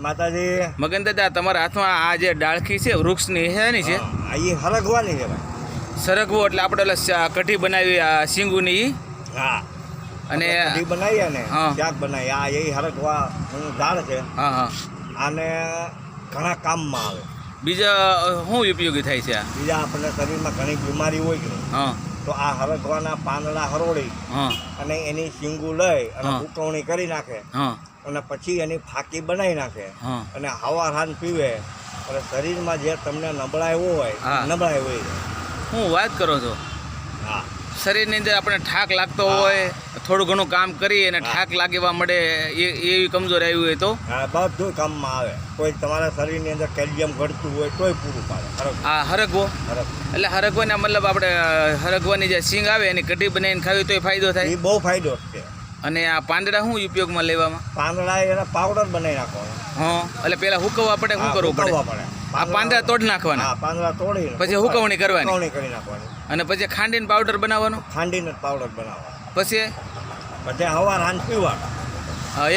માતાજી મગન દાદા તમારા હાથમાં આ જે ડાળખી છે વૃક્ષની છે છે એ હરગવાની છે ભાઈ. સરગવો એટલે આપણે ઓલા કઢી બનાવી આ શીંગુની ઈ? હા અને કઢી બનાવીએ ને હા. શાક બનાવી આ એ હરગવા ઝાડ છે. હા હા આને ઘણા કામમાં આવે. બીજા શું ઉપયોગી થાય છે આ? બીજા આપણને શરીરમાં ઘણી બીમારી હોય કે હા તો આ હરગવાના પાંદડા હરોળી હા અને એની શીંગું લઈ અને હા. ઉકવણી કરી નાખે હા અને પછી એની ફાકી બનાવી નાખે હા અને હવાર હાન પીવે એટલે શરીરમાં જે તમને નબળાઈ હોય હા. નબળાઈ હોય. હું વાત કરો છો હા શરીરની અંદર આપણે ઠાક લાગતો હોય થોડું ઘણું કામ કરીએ અને ઠાક લાગવા મળે એવી કમજોર આવી હોય તો હા બધું કામમાં આવે. કોઈ તમારા શરીરની અંદર કેલ્શિયમ ઘટતું હોય તોય પૂરું પાડે આ હરગવો હરગ. એટલે હરગવાના મતલબ આપણે હરગવાની જે સિંગ આવે એની કઢી બનાવીને ખાવી તોય ફાયદો થાય. એ બહુ ફાયદો છે. અને આ પાંદડા શું ઉપયોગમાં લેવામાં? પાંદડા એના પાવડર બનાવી નાખવાનો. હા એટલે પેલા હુકવવા પડે, શું હા, કરવું પડે? હુકવવા પડે. આ પાંદડા તોડ નાખવાના, હા પાંદડા તોડી પછી હુકવણી કરવાની, હુકવણી કરી નાખવાની અને પછી ખાંડીને પાવડર બનાવવાનો, ખાંડીને પાવડર બનાવવાનો. પછી પછી હવાર હાન પીવાનો.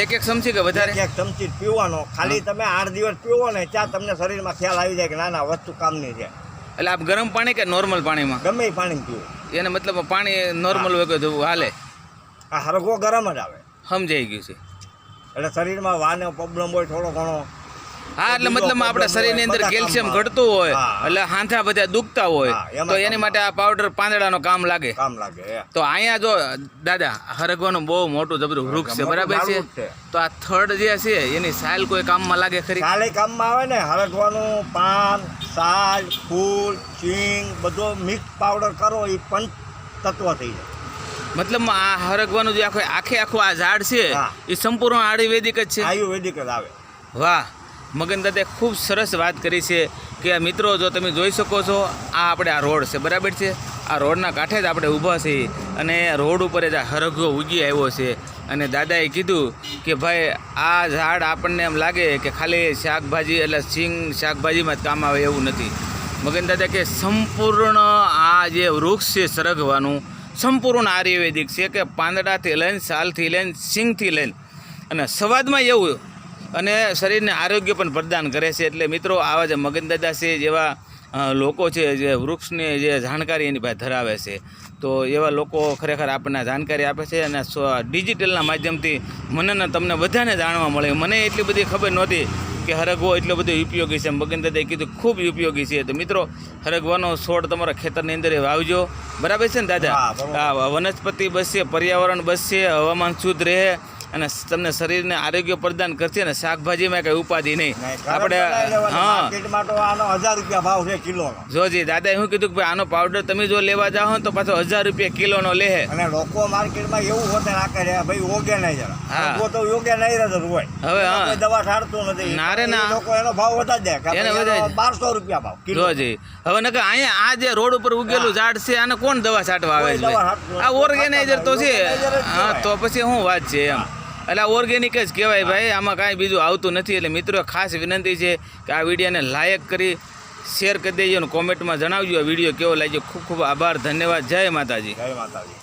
એક એક ચમચી કે વધારે? એક ચમચી જ પીવાનો. ખાલી તમે 8 દિવસ પીવો ને ત્યાં તમને શરીરમાં ખ્યાલ આવી જાય કે ના ના વસ્તુ કામની છે. એટલે આપ ગરમ પાણી કે નોર્મલ પાણીમાં? ગમે એ પાણી પીવો. એને મતલબ પાણી નોર્મલ હોય તો હાલે? આ હરગો ગરમ જ આવે. સમજાઈ ગયું છે. એટલે શરીરમાં વાનો પ્રોબ્લેમ હોય થોડો ઘણો. હા એટલે મતલબ આપણા શરીરની અંદર કેલ્શિયમ ઘટતું હોય હા. એટલે હાંથા બધા દુખતા હોય હા, એમાં તો એની માટે આ પાવડર પાંદડાનો કામ લાગે. કામ લાગે. તો અહીંયા જો દાદા હરગવાનું બહુ મોટું જબરું વૃક્ષ છે, મોટું બરાબર છે? ઝાડવું જ છે. તો આ થડ જે છે એની સાલ કોઈ કામમાં લાગે ખરી? કાલે કામમાં આવે ને. હરગવાનું પાન, સાલ, ફૂલ, ચીંગ બધો મિક્સ પાવડર કરો એ પંચ તત્વ થઈ જાય. મતલબ આ હરગવાનું જે આખું આ ઝાડ છે હા. એ સંપૂર્ણ આયુર્વેદિક જ છે. આયુર્વેદિક જ આવે. વાહ, મગન દાદાએ ખૂબ સરસ વાત કરી છે કે મિત્રો જો તમે જોઈ શકો છો આ આપણે આ રોડ છે, બરાબર છે? આ રોડના કાંઠે જ આપણે ઊભા છીએ અને રોડ ઉપર જ આ હરગવો ઉગી આવ્યો છે. અને દાદાએ કીધું કે ભાઈ આ ઝાડ આપણને એમ લાગે કે ખાલી શાકભાજી એટલે સિંગ શાકભાજીમાં જ કામ આવે એવું નથી. મગન દાદા કે સંપૂર્ણ આ જે વૃક્ષ છે સરગવાનું સંપૂર્ણ આયુર્વેદિક છે કે પાંદડાથી લઈને સાલથી લઈને સિંગથી લઈને અને સ્વાદમાં એવું અને શરીરને આરોગ્ય પણ પ્રદાન કરે છે. એટલે મિત્રો આવા જે મગન દાદા છે જેવા લોકો છે જે વૃક્ષની જે જાણકારી એની પાસે ધરાવે છે, તો એવા લોકો ખરેખર આપણને જાણકારી આપે છે અને ડિજિટલના માધ્યમથી મને તમને બધાને જાણવા મળે. મને એટલી બધી ખબર નહોતી કે હરગવો એટલો બધો ઉપયોગી છે. મગન દાદાએ કીધું ખૂબ ઉપયોગી છે. તો મિત્રો હરગવાનો છોડ તમારા ખેતરની અંદર વાવજો, બરાબર છે ને દાદા? આ વનસ્પતિ બચશે, પર્યાવરણ બચશે, હવામાન શુદ્ધ રહે અને તમને શરીરને આરોગ્ય પ્રદાન કરશે ને શાકભાજીમાં કંઈ ઉપાધિ નહીં. આપણે હા માર્કેટમાં તો આનો 1000 રૂપિયા ભાવ છે કિલોનો. જોજી દાદાએ શું કીધું કે ભાઈ આનો પાવડર તમે જો લેવા જાઓ તો પાછો 1000 રૂપિયા કિલોનો લે. અને લોકો માર્કેટમાં એવું હોતે રાખે છે ભાઈ ઓર્ગેનાઇઝર. હા. લોકો તો ઓર્ગેનાઇઝર જ હોય. હવે હા. કોઈ દવા છાડતું નથી. ના રે ના. એ લોકો એનો ભાવ વધારી દે. એને વધારી દે. 1200 રૂપિયા ભાવ કિલો. જોજી હવે નકર અહીંયા આ જે રોડ ઉપર ઉગેલું ઝાડ છે આને કોણ દવા છાંટવા આવે કોઈ છે? દવા છાંટતું આ નથી. ઓર્ગેનાઇઝર તો છે. ઓર્ગેનાઇઝર જ હા કહેવાય. તો પછી શું વાત છે એમ? એટલે ઓર્ગેનિક જ કહેવાય ભાઈ, આમાં કાંઈ બીજું આવતું નથી. એટલે મિત્રો ખાસ વિનંતી છે કે આ વિડીયોને લાયક કરી શેર કરી દેજો અને કોમેન્ટમાં જણાવજો આ વિડીયો કેવો લાગ્યો. ખૂબ ખૂબ આભાર, ધન્યવાદ. જય માતાજી. જય માતાજી.